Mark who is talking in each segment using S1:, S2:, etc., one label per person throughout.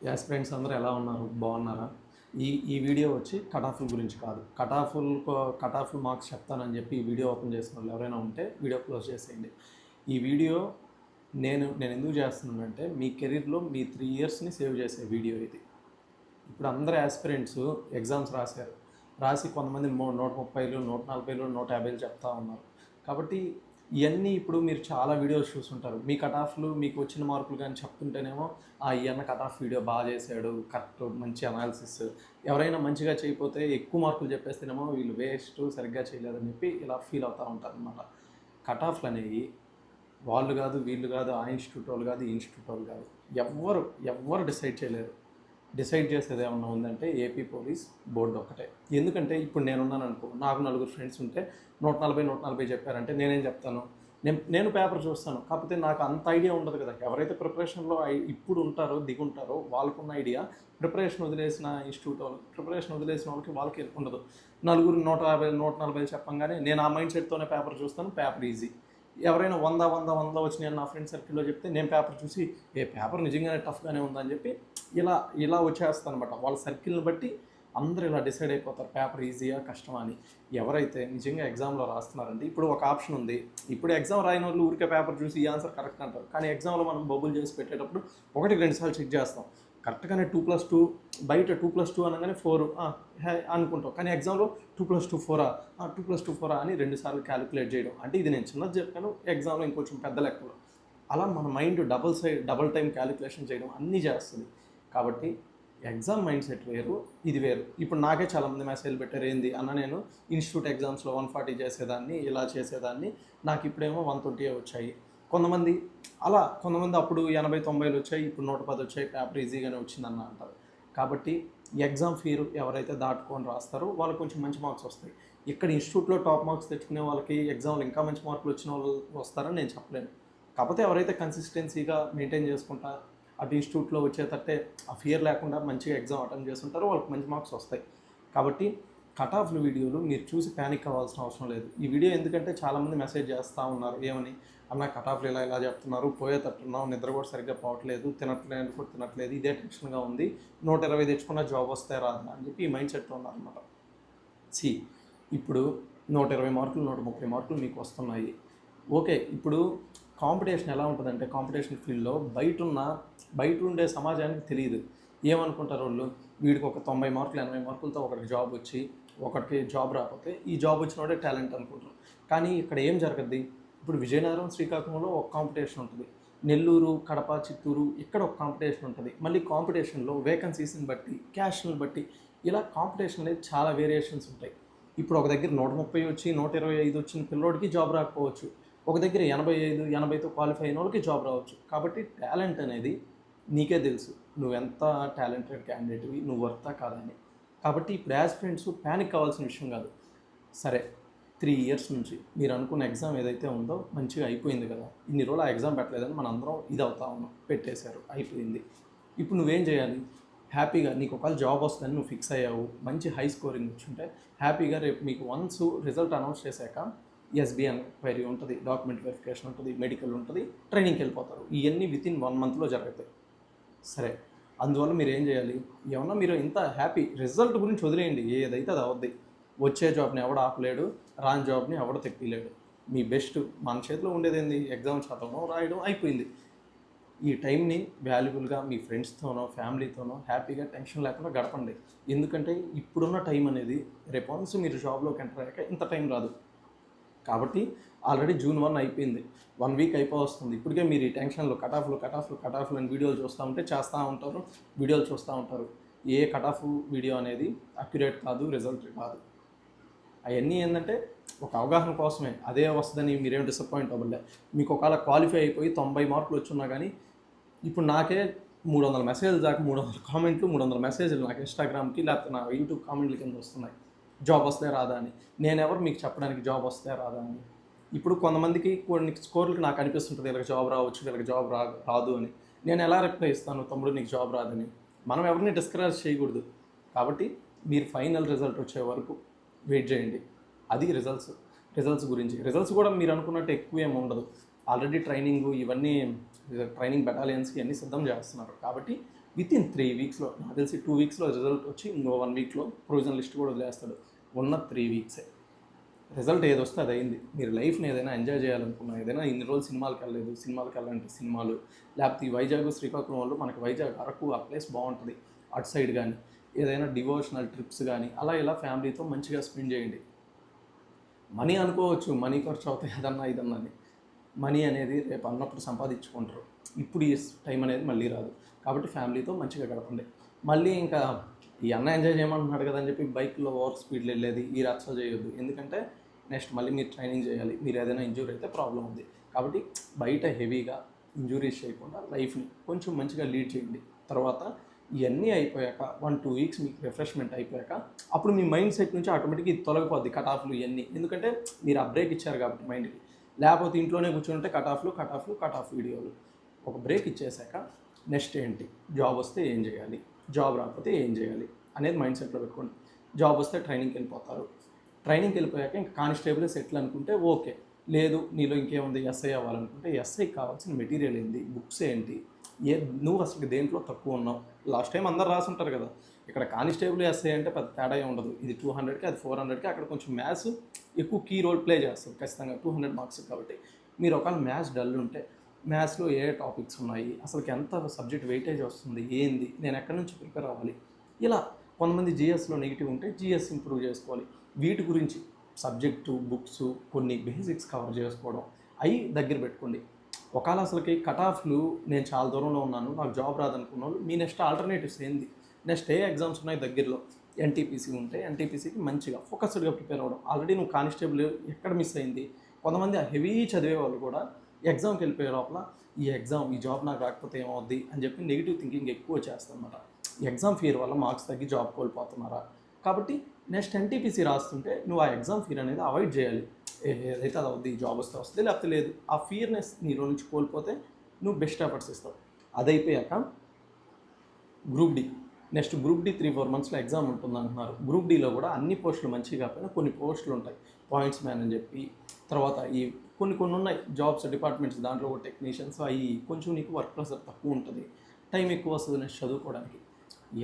S1: Aspirants అందరూ ఎలా ఉన్నారు? బాగున్నారా? ఈ వీడియో వచ్చి కటాఫ్ల గురించి కాదు. కటాఫ్ మార్క్స్ చెప్తానని చెప్పి ఈ వీడియో ఓపెన్ చేసిన వాళ్ళు ఎవరైనా ఉంటే వీడియో క్లోజ్ చేసేయండి. ఈ వీడియో నేను ఎందుకు చేస్తున్నానంటే మీ కెరీర్లో మీ 3 ఇయర్స్ని సేవ్ చేసే వీడియో ఇది. ఇప్పుడు అందరు యాస్పిరెంట్స్ ఎగ్జామ్స్ రాశారు. రాసి కొంతమంది 130, 140, 150 చెప్తా ఉన్నారు. కాబట్టి ఇవన్నీ ఇప్పుడు మీరు చాలా వీడియోస్ చూస్తుంటారు. మీ కటాఫ్లు మీకు వచ్చిన మార్కులు కానీ చెప్తుంటేనేమో ఈ అన్న కటాఫ్ వీడియో బాగా చేశాడు, కరెక్ట్, మంచి అనాలిసిస్. ఎవరైనా మంచిగా చేయకపోతే ఎక్కువ మార్కులు చెప్పేస్తేనేమో వీళ్ళు వేస్ట్, సరిగ్గా చేయలేదని చెప్పి ఇలా ఫీల్ అవుతూ ఉంటారు అనమాట. కటాఫ్లు అనేవి వాళ్ళు కాదు, వీళ్ళు కాదు, ఆ ఇన్స్టిట్యూట్ వాళ్ళు కాదు, ఈ ఇన్స్టిట్యూట్ వాళ్ళు కాదు, ఎవ్వరు డిసైడ్ చేయలేరు. డిసైడ్ చేసేది ఏమన్నా ఉందంటే ఏపీ పోలీస్ బోర్డు ఒక్కటే. ఎందుకంటే ఇప్పుడు నేనున్నాను అనుకో, నాకు 4 ఫ్రెండ్స్ ఉంటే 140 చెప్పారంటే నేనేం చెప్తాను? నేను పేపర్ చూస్తాను. కాకపోతే నాకు అంత ఐడియా ఉండదు కదా. ఎవరైతే ప్రిపరేషన్లో ఇప్పుడు ఉంటారో, దిగుంటారో వాళ్ళకున్న ఐడియా ప్రిపరేషన్ వదిలేసిన ఇన్స్టిట్యూట్ వాళ్ళు, ప్రిపరేషన్ వదిలేసిన వాళ్ళకి ఉండదు. నలుగురు 150, 140 చెప్పంగానే నేను ఆ మైండ్ సెట్తోనే పేపర్ చూస్తాను. Paper easy. ఎవరైనా 100 వచ్చినాయని నా ఫ్రెండ్ సర్కిల్లో చెప్తే నేను పేపర్ చూసి పేపర్ నిజంగానే టఫ్గానే ఉందని చెప్పి ఇలా వచ్చేస్తాను అనమాట. వాళ్ళ సర్కిల్ని బట్టి అందరూ ఇలా డిసైడ్ అయిపోతారు పేపర్ ఈజీయా కష్టమా అని. ఎవరైతే నిజంగా ఎగ్జామ్లో రాస్తున్నారంటే ఇప్పుడు ఒక ఆప్షన్ ఉంది. ఇప్పుడు ఎగ్జామ్ రాయని వాళ్ళు ఊరికే పేపర్ చూసి ఈ ఆన్సర్ కరెక్ట్ అంటారు. కానీ ఎగ్జామ్లో మనం బబుల్ చేసి పెట్టేటప్పుడు 1-2 సార్లు చెక్ చేస్తాం. కరెక్ట్గానే 2+2 బయట 2+2 అనగానే 4 అనుకుంటాం. కానీ ఎగ్జామ్లో 2+2 4 2+2 4 అని 2 సార్లు క్యాలిక్యులేట్ చేయడం. అంటే ఇది నేను చిన్నది చెప్పాను, ఎగ్జామ్లో ఇంకొంచెం పెద్ద లెక్కలు. అలా మన మైండ్ డబుల్ టైం క్యాలిక్యులేషన్ చేయడం అన్నీ చేస్తుంది. కాబట్టి ఎగ్జామ్ మైండ్ సెట్ వేరు, ఇది వేరు. ఇప్పుడు నాకే చాలామంది మెసేజ్లు పెట్టారు, ఏంది అన్న నేను ఇన్స్టిట్యూట్ ఎగ్జామ్స్లో 140 చేసేదాన్ని, ఇలా చేసేదాన్ని, నాకు ఇప్పుడేమో 120 వచ్చాయి. కొంతమంది అప్పుడు 80-90 వచ్చాయి, ఇప్పుడు 110 వచ్చాయి, పేపర్ ఈజీగానే వచ్చిందన్న అంటారు. కాబట్టి ఎగ్జామ్ ఫీరు ఎవరైతే దాటుకొని రాస్తారో వాళ్ళకి కొంచెం మంచి మార్క్స్ వస్తాయి. ఇక్కడ ఇన్స్టిట్యూట్లో టాప్ మార్క్స్ తెచ్చుకునే వాళ్ళకి ఎగ్జామ్లో ఇంకా మంచి మార్కులు వచ్చిన వాళ్ళు వస్తారని నేను చెప్పలేను. కాకపోతే ఎవరైతే కన్సిస్టెన్సీగా మెయింటైన్ చేసుకుంటా అటు ఇన్స్టిట్యూట్లో వచ్చేటట్టే ఆ ఫియర్ లేకుండా మంచిగా ఎగ్జామ్ అటెండ్ చేస్తుంటారో వాళ్ళకి మంచి మార్క్స్ వస్తాయి. కాబట్టి కటాఫ్ల వీడియోలు మీరు చూసి ప్యానిక్ అవ్వాల్సిన అవసరం లేదు. ఈ వీడియో ఎందుకంటే చాలామంది మెసేజ్ చేస్తూ ఉన్నారు, ఏమని అన్న కటాఫ్లు ఇలా చెప్తున్నారు, పోయేటట్టున్నావు, నిద్ర కూడా సరిగ్గా పోవట్లేదు, తినట్లేదు, ఇదే టెన్షన్గా ఉంది, 120 తెచ్చుకున్న జాబ్ వస్తే రాదు అని చెప్పి ఈ మైండ్ సెట్తో ఉన్నారనమాట. ఇప్పుడు 120 మార్కులు 130 మార్కులు మీకు వస్తున్నాయి. ఓకే, ఇప్పుడు కాంపిటీషన్ ఎలా ఉంటుందంటే కాంపిటీషన్ ఫీల్డ్లో బయట ఉండే సమాజానికి తెలియదు. ఏమనుకుంటారు వాళ్ళు, వీడికి ఒక 90 మార్కులు 80 మార్కులతో ఒకటికి జాబ్ వచ్చి ఒకటికి జాబ్ రాకపోతే ఈ జాబ్ వచ్చినోడే టాలెంట్ అనుకుంటారు. కానీ ఇక్కడ ఏం జరగద్ది, ఇప్పుడు విజయనగరం, శ్రీకాకుళంలో ఒక కాంపిటీషన్ ఉంటుంది, నెల్లూరు, కడప, చిత్తూరు ఇక్కడ ఒక కాంపిటీషన్ ఉంటుంది. మళ్ళీ కాంపిటీషన్లో వేకెన్సీస్ని బట్టి, క్యాష్ని బట్టి ఇలా కాంపిటీషన్ అనేది చాలా వేరియేషన్స్ ఉంటాయి. ఇప్పుడు ఒక దగ్గర 130 వచ్చి 125 వచ్చిన పిల్లోడికి జాబ్ రాకపోవచ్చు, ఒక దగ్గర 85, 80తో క్వాలిఫై అయిన వాళ్ళకి జాబ్ రావచ్చు. కాబట్టి టాలెంట్ అనేది నీకే తెలుసు, నువ్వెంత టాలెంటెడ్ క్యాండిడేట్వి, నువ్వు వర్తా కాదని. కాబట్టి ఇప్పుడు యాస్పిరెంట్స్ ప్యానిక్ కావాల్సిన విషయం కాదు. సరే, 3 ఇయర్స్ నుంచి మీరు అనుకున్న ఎగ్జామ్ ఏదైతే ఉందో మంచిగా అయిపోయింది కదా, ఇన్ని రోజులు ఆ ఎగ్జామ్ పెట్టలేదని మన అందరం ఇది అవుతా ఉన్నాం, పెట్టేశారు, అయిపోయింది. ఇప్పుడు నువ్వేం చేయాలి? హ్యాపీగా నీకు ఒకవేళ జాబ్ వస్తుందని నువ్వు ఫిక్స్ అయ్యావు, మంచి హై స్కోరింగ్ వచ్చుంటే హ్యాపీగా రేపు మీకు వన్స్ రిజల్ట్ అనౌన్స్ చేశాక ఎస్బీ ఎంక్వైరీ ఉంటుంది, డాక్యుమెంట్ వెరిఫికేషన్ ఉంటుంది, మెడికల్ ఉంటుంది, ట్రైనింగ్కి వెళ్ళిపోతారు. ఇవన్నీ వితిన్ 1 మంత్లో జరుగుతాయి. సరే, అందువల్ల మీరు ఏం చేయాలి? ఏమన్నా మీరు ఇంత హ్యాపీ, రిజల్ట్ గురించి వదిలేయండి, ఏదైతే అది అవద్ది. వచ్చే జాబ్ని ఎవడు ఆపలేడు, రాని జాబ్ని ఎవడు తెప్పిలేడు. మీ బెస్ట్, మన చేతిలో ఉండేది ఏంది? ఎగ్జామ్ చదవడం, రాయడం, అయిపోయింది. ఈ టైంని వాల్యుబుల్గా మీ ఫ్రెండ్స్తోనో ఫ్యామిలీతోనో హ్యాపీగా టెన్షన్ లేకుండా గడపండి. ఎందుకంటే ఇప్పుడున్న టైం అనేది రేపు వన్స్ మీరు జాబ్లోకి ఎంటర్ అయ్యాక ఇంత టైం రాదు. కాబట్టి ఆల్రెడీ June 1 అయిపోయింది, 1 వీక్ అయిపోతుంది. ఇప్పటికే మీరు ఈ టెన్షన్లో కటాఫ్లు అని వీడియోలు చూస్తూ ఉంటారు, వీడియోలు చూస్తూ ఉంటారు. ఏ కటాఫ్ వీడియో అనేది అక్యురేట్ కాదు, రిజల్ట్ కాదు. అవన్నీ ఏంటంటే ఒక అవగాహన కోసమే. అదే వస్తుందని మీరేం డిసప్పాయింట్ అవ్వలే. మీకు ఒకవేళ క్వాలిఫై అయిపోయి 90 మార్కులు వచ్చున్నా కానీ ఇప్పుడు నాకే 300 మెసేజ్లు దాకా, 300 కామెంట్లు, 300 మెసేజ్లు నాకు ఇన్స్టాగ్రామ్కి లేకపోతే నా యూట్యూబ్ కామెంట్ల కింద వస్తున్నాయి, జాబ్ వస్తే రాదా అని. నేనెవరు మీకు చెప్పడానికి జాబ్ వస్తే రాదా అని. ఇప్పుడు కొంతమందికి కొన్ని స్కోర్లకి నాకు అనిపిస్తుంటుంది, వీళ్ళకి జాబ్ రావచ్చు, వీళ్ళకి జాబ్ రాదు అని. నేను ఎలా రిప్లై ఇస్తాను, తమ్ముడు నీకు జాబ్ రాదని? మనం ఎవరిని డిస్కరేజ్ చేయకూడదు. కాబట్టి మీరు ఫైనల్ రిజల్ట్ వచ్చే వరకు వెయిట్ చేయండి. అది రిజల్ట్స్ గురించి. రిజల్ట్స్ కూడా మీరు అనుకున్నట్టు ఎక్కువ ఏమి ఉండదు. ఆల్రెడీ ట్రైనింగ్ బెటాలియన్స్కి అన్నీ సిద్ధం చేస్తున్నారు. కాబట్టి వితిన్ 3 వీక్స్లో, నాకు తెలిసి 2 వీక్స్లో రిజల్ట్ వచ్చి ఇంకో 1 వీక్లో ప్రొవిజన్ లిస్ట్ కూడా వదిలేస్తాడు. ఉన్న 3 వీక్సే రిజల్ట్ ఏది వస్తే అది అయింది. మీరు లైఫ్ని ఏదైనా ఎంజాయ్ చేయాలనుకున్నా, ఏదైనా ఇన్ని రోజులు సినిమాలకు వెళ్ళలేదు, సినిమాలకు వెళ్ళాలంటే సినిమాలు, లేకపోతే ఈ వైజాగ్ శ్రీకాకుళం వాళ్ళు, మనకి వైజాగ్ అరకు ఆ ప్లేస్ బాగుంటుంది, అటు సైడ్ కానీ ఏదైనా డివోషనల్ ట్రిప్స్ కానీ అలా ఇలా ఫ్యామిలీతో మంచిగా స్పెండ్ చేయండి. మనీ అనుకోవచ్చు, మనీ ఖర్చు అవుతాయి అదన్నా ఇదన్నా అని. మనీ అనేది రేపు అన్నప్పుడు సంపాదించుకుంటారు, ఇప్పుడు ఈ టైం అనేది మళ్ళీ రాదు. కాబట్టి ఫ్యామిలీతో మంచిగా గడపండి. మళ్ళీ ఇంకా ఈ అన్న ఎంజాయ్ చేయమంటున్నాడు కదా అని చెప్పి బైక్లో ఓవర్ స్పీడ్లో వెళ్ళేది ఈ రచ్చ చేయొద్దు. ఎందుకంటే నెక్స్ట్ మళ్ళీ మీరు ట్రైనింగ్ చేయాలి, మీరు ఏదైనా ఇంజూరీ అయితే ప్రాబ్లం ఉంది. కాబట్టి బయట హెవీగా ఇంజూరీస్ చేయకుండా లైఫ్ని కొంచెం మంచిగా లీడ్ చేయండి. తర్వాత ఇవన్నీ అయిపోయాక 1-2 వీక్స్ మీకు రిఫ్రెష్మెంట్ అయిపోయాక అప్పుడు మీ మైండ్ సెట్ నుంచి ఆటోమేటిక్గా ఇది తొలగిపోద్ది, కట్ ఆఫ్లు ఇవన్నీ. ఎందుకంటే మీరు ఆ బ్రేక్ ఇచ్చారు కాబట్టి మైండ్కి. లేకపోతే ఇంట్లోనే కూర్చుంటే కట్ ఆఫ్ వీడియోలు. ఒక బ్రేక్ ఇచ్చేసాక నెక్స్ట్ ఏంటి, జాబ్ వస్తే ఏం చేయాలి, జాబ్ రాకపోతే ఏం చేయాలి అనేది మైండ్ సెట్లో పెట్టుకోండి. జాబ్ వస్తే ట్రైనింగ్కి వెళ్ళిపోతారు, ట్రైనింగ్కి వెళ్ళిపోయాక ఇంకా కానిస్టేబుల్ సెటిల్ అనుకుంటే ఓకే. లేదు నీలో ఇంకేముంది, ఎస్ఐ అవ్వాలనుకుంటే ఎస్ఐకి కావాల్సిన మెటీరియల్ ఏంటి, బుక్స్ ఏంటి, నువ్వు అసలు దేంట్లో తక్కువ ఉన్నావు. లాస్ట్ టైం అందరు రాసుంటారు కదా, ఇక్కడ కానిస్టేబుల్ ఎస్ఐ అంటే పెద్ద తేడా ఉండదు. ఇది 200కి, అది 400కి. అక్కడ కొంచెం మ్యాథ్స్ ఎక్కువ కీ రోల్ ప్లే చేస్తుంది ఖచ్చితంగా, 200 మార్క్స్ కాబట్టి. మీరు ఒకవేళ మ్యాథ్స్ డల్ ఉంటే మ్యాథ్స్లో ఏ టాపిక్స్ ఉన్నాయి, అసలుకి ఎంత సబ్జెక్ట్ వెయిటేజ్ వస్తుంది, ఏంది, నేను ఎక్కడి నుంచి ప్రిపేర్ అవ్వాలి, ఇలా. కొంతమంది జిఎస్లో నెగిటివ్ ఉంటే జిఎస్ ఇంప్రూవ్ చేసుకోవాలి. వీటి గురించి సబ్జెక్టు, బుక్స్, కొన్ని బేసిక్స్ కవర్ చేసుకోవడం అవి దగ్గర పెట్టుకోండి. ఒకవేళ అసలుకి కట్ ఆఫ్లు నేను చాలా దూరంలో ఉన్నాను, నాకు జాబ్ రాదనుకున్న వాళ్ళు మీ నెక్స్ట్ ఆల్టర్నేటివ్స్ ఏంది, నెక్స్ట్ ఏ ఎగ్జామ్స్ ఉన్నాయి దగ్గరలో. ఎన్టీపీసీ ఉంటే ఎన్టీపీసీకి మంచిగా ఫోకస్డ్గా ప్రిపేర్ అవ్వడం. ఆల్రెడీ నువ్వు కానిస్టేబుల్ ఎక్కడ మిస్ అయింది, కొంతమంది హెవీ చదివే వాళ్ళు కూడా ఎగ్జామ్కి వెళ్ళిపోయే లోపల ఈ జాబ్ నాకు రాకపోతే ఏమవుద్ది అని చెప్పి నెగిటివ్ థింకింగ్ ఎక్కువ చేస్తారన్నమాట. ఎగ్జామ్ ఫియర్ వల్ల మార్క్స్ తగ్గి జాబ్ కోల్పోతున్నారా. కాబట్టి నెక్స్ట్ ఎన్టీపీసీ రాస్తుంటే నువ్వు ఆ ఎగ్జామ్ ఫియర్ అనేది అవాయిడ్ చేయాలి. ఏదైతే అది అవుద్ది, జాబ్ వస్తే వస్తుంది, లేకపోతే లేదు. ఆ ఫియర్నెస్ నీలో నుంచి కోల్పోతే నువ్వు బెస్ట్ ఎఫర్ట్స్ ఇస్తావు. అదైపోయాక group D, next group D 3-4 మంత్స్లో ఎగ్జామ్ ఉంటుంది అంటున్నారు. గ్రూప్ డిలో కూడా అన్ని పోస్టులు మంచిగా కాకపోయినా కొన్ని పోస్టులు ఉంటాయి, పాయింట్స్ మ్యాన్ అని చెప్పి. తర్వాత ఈ కొన్ని ఉన్నాయి జాబ్స్ డిపార్ట్మెంట్స్, దాంట్లో కూడా టెక్నీషియన్స్. అవి కొంచెం నీకు వర్క్ ప్రెషర్ తక్కువ ఉంటుంది, టైం ఎక్కువ వస్తుంది నెక్స్ట్ చదువుకోవడానికి.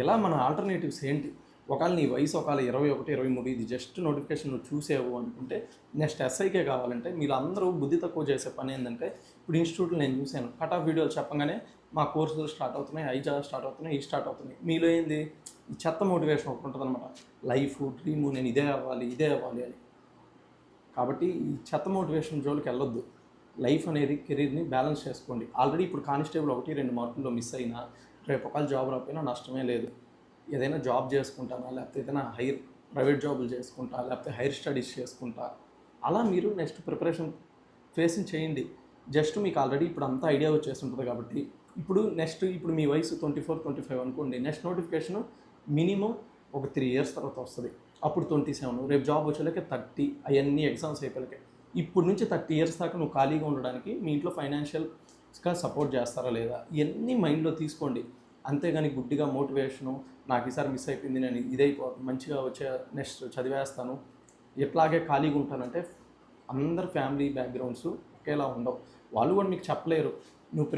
S1: ఇలా మన ఆల్టర్నేటివ్స్ ఏంటి, ఒకవేళ నీ వయసు 21, 23, ఇది జస్ట్ నోటిఫికేషన్ నువ్వు చూసేవు అనుకుంటే నెక్స్ట్ ఎస్ఐకే కావాలంటే మీరు అందరూ బుద్ధి తక్కువ చేసే పని ఏంటంటే, ఇప్పుడు ఇన్స్టిట్యూట్లో నేను చూశాను కట్ ఆఫ్ వీడియోలు చెప్పగానే మా కోర్సులు స్టార్ట్ అవుతున్నాయి, స్టార్ట్ అవుతున్నాయి, స్టార్ట్ అవుతున్నాయి. మీలో ఏంది ఈ చెత్త మోటివేషన్ ఒకటి ఉంటుంది అనమాట, లైఫ్ డ్రీము, నేను ఇదే అవ్వాలి అని. కాబట్టి ఈ చెత్త మోటివేషన్ జోలికి వెళ్ళొద్దు. లైఫ్ అనేది కెరీర్ని బ్యాలెన్స్ చేసుకోండి. ఆల్రెడీ ఇప్పుడు కానిస్టేబుల్ 1-2 మార్కుల్లో మిస్ అయినా రేపు ఒకవేళ జాబ్ రాకపోయినా నష్టమే లేదు. ఏదైనా జాబ్ చేసుకుంటానా, లేకపోతే ఏదైనా ప్రైవేట్ జాబులు చేసుకుంటా, లేకపోతే హైయర్ స్టడీస్ చేసుకుంటా, అలా మీరు నెక్స్ట్ ప్రిపరేషన్ ఫేసింగ్ చేయండి. జస్ట్ మీకు ఆల్రెడీ ఇప్పుడు అంతా ఐడియా వచ్చేస్తుంటుంది కాబట్టి ఇప్పుడు మీ వయసు 24, 25 అనుకోండి. నెక్స్ట్ నోటిఫికేషన్ మినిమం ఒక 3 years తర్వాత వస్తుంది. అప్పుడు 27, రేపు జాబ్ వచ్చేలాకే 30, అవన్నీ ఎగ్జామ్స్ అయిపోయాకే. ఇప్పుడు నుంచి 30 years దాకా నువ్వు ఖాళీగా ఉండడానికి మీ ఇంట్లో ఫైనాన్షియల్గా సపోర్ట్ చేస్తారా లేదా, ఇవన్నీ మైండ్లో తీసుకోండి. అంతేగాని గుడ్డిగా మోటివేషను, నాకు ఈసారి మిస్ అయిపోయింది, నేను ఇదైపోతుంది, మంచిగా వచ్చే నెక్స్ట్ చదివేస్తాను, ఎట్లాగే ఖాళీగా ఉంటానంటే అందరు ఫ్యామిలీ బ్యాక్గ్రౌండ్స్ ఒకేలా ఉండవు. వాళ్ళు కూడా మీకు చెప్పలేరు నువ్వు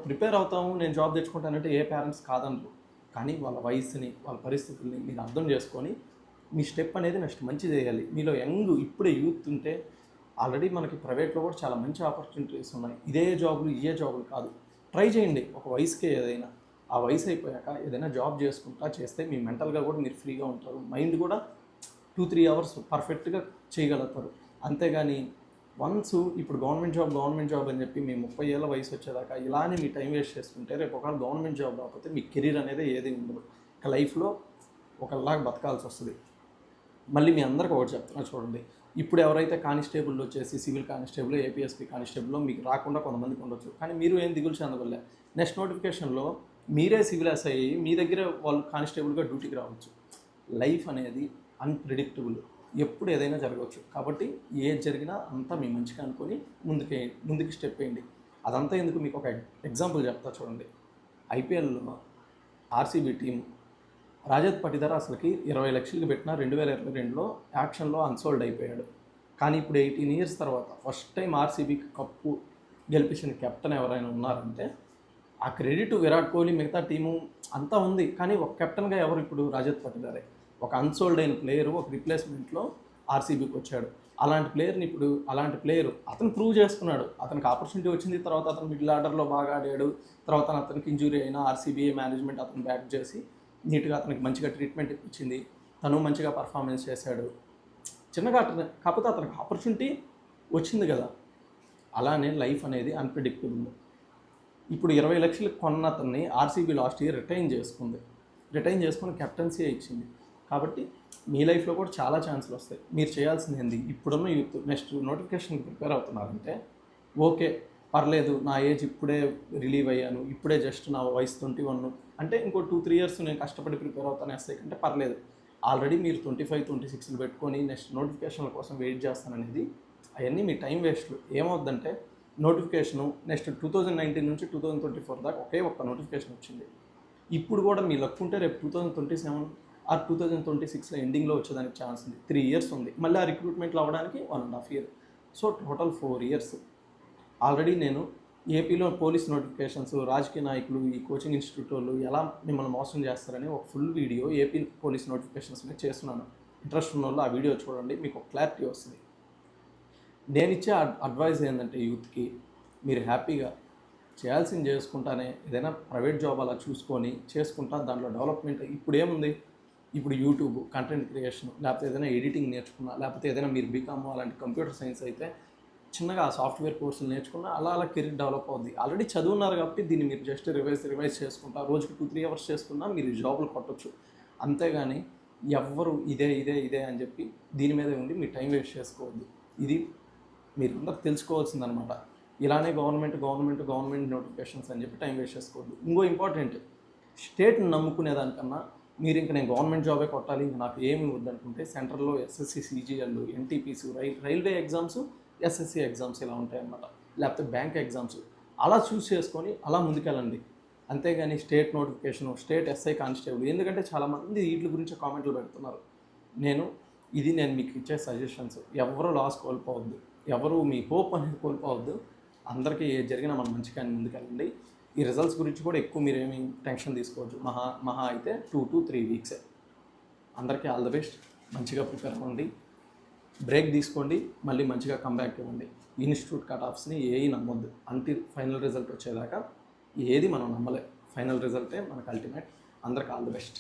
S1: ప్రిపేర్ అవుతాము, నేను జాబ్ తెచ్చుకుంటానంటే ఏ పేరెంట్స్ కాదనరు. కానీ వాళ్ళ వయసుని, వాళ్ళ పరిస్థితుల్ని మీరు అర్థం చేసుకొని మీ స్టెప్ అనేది నెక్స్ట్ మంచి చేయాలి. మీలో ఇప్పుడే యూత్ ఉంటే ఆల్రెడీ మనకి ప్రైవేట్లో కూడా చాలా మంచి ఆపర్చునిటీస్ ఉన్నాయి. ఇదే జాబులు కాదు, ట్రై చేయండి ఒక వయసుకే. ఏదైనా ఆ వయసు అయిపోయాక ఏదైనా జాబ్ చేస్తే మీ మెంటల్గా కూడా మీరు ఫ్రీగా ఉంటారు, మైండ్ కూడా 2-3 hours పర్ఫెక్ట్గా చేయగలుగుతారు. అంతేగాని వన్స్ ఇప్పుడు గవర్నమెంట్ జాబ్ అని చెప్పి మీ 30 ఏళ్ళ వయసు వచ్చేదాకా ఇలానే మీ టైం వేస్ట్ చేసుకుంటే రేపు ఒకవేళ గవర్నమెంట్ జాబ్ రాకపోతే మీ కెరీర్ అనేది ఏది ఉండదు. ఇక లైఫ్లో ఒకలాగా బతకాల్సి వస్తుంది. మళ్ళీ మీ అందరికీ ఒకటి చెప్తున్నా చూడండి, ఇప్పుడు ఎవరైతే కానిస్టేబుల్లో వచ్చేసి సివిల్ కానిస్టేబుల్, ఏపీఎస్పీ కానిస్టేబుల్లో మీకు రాకుండా కొంతమందికి ఉండొచ్చు, కానీ మీరు ఏం దిగులు చెందగలే. నెక్స్ట్ నోటిఫికేషన్లో మీరే సివిల్ ఎస్ఐ అయ్యి మీ దగ్గర వాళ్ళు కానిస్టేబుల్గా డ్యూటీకి రావచ్చు. లైఫ్ అనేది అన్ప్రెడిక్టబుల్, ఎప్పుడు ఏదైనా జరగవచ్చు. కాబట్టి ఏది జరిగినా అంతా మీ మంచిగా అనుకొని ముందుకి స్టెప్ వేయండి. అదంతా ఎందుకు, మీకు ఒక ఎగ్జాంపుల్ చెప్తా చూడండి. ఐపీఎల్లో ఆర్సీబీ టీం రాజత్ పటిదార్ అసలుకి 20 లక్షలకి పెట్టిన 2022లో యాక్షన్లో అన్సోల్డ్ అయిపోయాడు. కానీ ఇప్పుడు 18 years తర్వాత ఫస్ట్ టైం ఆర్సీబీకి కప్పు గెలిపించిన కెప్టెన్ ఎవరైనా ఉన్నారంటే ఆ క్రెడిట్ విరాట్ కోహ్లీ మిగతా టీము అంతా ఉంది. కానీ ఒక కెప్టెన్గా ఎవరు ఇప్పుడు రజత్ పటిదారే. ఒక అన్సోల్డ్ అయిన ప్లేయరు ఒక రిప్లేస్మెంట్లో ఆర్సీబీకి వచ్చాడు. అలాంటి ప్లేయరు అతను ప్రూవ్ చేసుకున్నాడు. అతనికి ఆపర్చునిటీ వచ్చింది. తర్వాత అతను మిడిల్ ఆర్డర్లో బాగా ఆడాడు. తర్వాత అతనికి ఇంజురీ అయినా ఆర్సీబీ మేనేజ్మెంట్ అతను బ్యాక్ చేసి నీట్గా అతనికి మంచిగా ట్రీట్మెంట్ ఇచ్చింది. తను మంచిగా పర్ఫార్మెన్స్ చేశాడు. చిన్నగా అతను కాకపోతే అతనికి ఆపర్చునిటీ వచ్చింది కదా. అలానే లైఫ్ అనేది అన్ప్రిడిక్టబుల్. ఇప్పుడు 20 లక్షలకు కొన్న అతన్ని ఆర్సీబీ లాస్ట్ ఇయర్ రిటైన్ చేసుకుని కెప్టెన్సీ ఇచ్చింది. కాబట్టి మీ లైఫ్లో కూడా చాలా ఛాన్సులు వస్తాయి. మీరు చేయాల్సింది ఏంది, ఇప్పుడున్న యూత్ నెక్స్ట్ నోటిఫికేషన్కి ప్రిపేర్ అవుతున్నారంటే ఓకే పర్లేదు, నా ఏజ్ ఇప్పుడే రిలీవ్ అయ్యాను, ఇప్పుడే జస్ట్ నా వయసు 21 అంటే ఇంకో 2-3 ఇయర్స్ నేను కష్టపడి ప్రిపేర్ అవుతాను ఎస్ఐ కంటే పర్లేదు. ఆల్రెడీ మీరు 25-26 పెట్టుకొని నెక్స్ట్ నోటిఫికేషన్ల కోసం వెయిట్ చేస్తాననేది అవన్నీ మీ టైం వేస్ట్లు. ఏమవుద్దంటే నోటిఫికేషను నెక్స్ట్ 2019 నుంచి 2024 దాకా ఒకే ఒక్క నోటిఫికేషన్ వచ్చింది. ఇప్పుడు కూడా మీ లక్ ఉంటే రేపు 2027 ఆర్ 2026లో ఎండింగ్లో వచ్చేదానికి ఛాన్స్ ఉంది. 3 ఇయర్స్ ఉంది. మళ్ళీ ఆ రిక్రూట్మెంట్లో అవ్వడానికి 1.5 year. So total 4 years. Already నేను ఏపీలో పోలీస్ నోటిఫికేషన్స్, రాజకీయ నాయకులు, ఈ కోచింగ్ ఇన్స్టిట్యూట్ వాళ్ళు ఎలా మిమ్మల్ని మోసం చేస్తారని ఒక full video AP police notifications మీద చేస్తున్నాను. ఇంట్రెస్ట్ ఉన్న వాళ్ళు ఆ వీడియో చూడండి, మీకు ఒక క్లారిటీ వస్తుంది. నేను ఇచ్చే అడ్వైజ్ ఏంటంటే యూత్కి, మీరు హ్యాపీగా చేయాల్సింది చేసుకుంటానే ఏదైనా ప్రైవేట్ జాబ్ అలా చూసుకొని చేసుకుంటా దాంట్లో డెవలప్మెంట్ ఇప్పుడు ఏముంది, ఇప్పుడు యూట్యూబ్ కంటెంట్ క్రియేషన్, లేకపోతే ఏదైనా ఎడిటింగ్ నేర్చుకున్నా, లేకపోతే ఏదైనా మీరు బీకామ్ అలాంటి కంప్యూటర్ సైన్స్ అయితే చిన్నగా ఆ సాఫ్ట్వేర్ కోర్సులు నేర్చుకున్నా అలా కెరీర్ డెవలప్ అవుద్ది. ఆల్రెడీ చదువున్నారు కాబట్టి దీన్ని మీరు జస్ట్ రివైజ్ చేసుకుంటా రోజుకి 2-3 అవర్స్ చేసుకున్నా మీరు జాబ్లు కొట్టచ్చు. అంతేగాని ఎవ్వరు ఇదే అని చెప్పి దీని మీదే ఉండి మీ టైం వేస్ట్ చేసుకోవద్దు. ఇది మీరు అందరూ తెలుసుకోవాల్సిందనమాట. ఇలానే గవర్నమెంట్ నోటిఫికేషన్స్ అని చెప్పి టైం వేస్ట్ చేసుకోవద్దు. ఇంకో ఇంపార్టెంట్, స్టేట్ని నమ్ముకునేదానికన్నా మీరు ఇంక నేను గవర్నమెంట్ జాబే కొట్టాలి, ఇంక నాకు ఏమి వద్దనుకుంటే సెంట్రల్లో SSC, CGL, NTPC, railway exams, SSC exams ఇలా ఉంటాయన్నమాట. లేకపోతే బ్యాంక్ ఎగ్జామ్స్ అలా చూస్ చేసుకొని అలా ముందుకెళ్ళండి. అంతేగాని state notification, state SI constable, ఎందుకంటే చాలామంది వీటి గురించి కామెంట్లు పెడుతున్నారు. నేను మీకు ఇచ్చే సజెషన్స్. ఎవరు లాస్ కోల్పోవద్దు, ఎవరు మీ హోప్ అనేది కోల్పోవద్దు. అందరికీ జరిగిన మన మంచిగా ముందుకెళ్ళండి. ఈ రిజల్ట్స్ గురించి కూడా ఎక్కువ మీరేమి టెన్షన్ తీసుకోవచ్చు. మహా అయితే 2 to 3 వీక్సే. అందరికీ ఆల్ ద బెస్ట్. మంచిగా ప్రిపేర్ అవ్వండి, బ్రేక్ తీసుకోండి, మళ్ళీ మంచిగా కంబ్యాక్ ఇవ్వండి. ఇన్స్టిట్యూట్ కట్ ఆఫ్స్ని ఏవి నమ్మొద్దు. ఫైనల్ రిజల్ట్ వచ్చేదాకా ఏది మనం నమ్మలే. ఫైనల్ రిజల్టే మనకు అల్టిమేట్. అందరికీ ఆల్ ది బెస్ట్.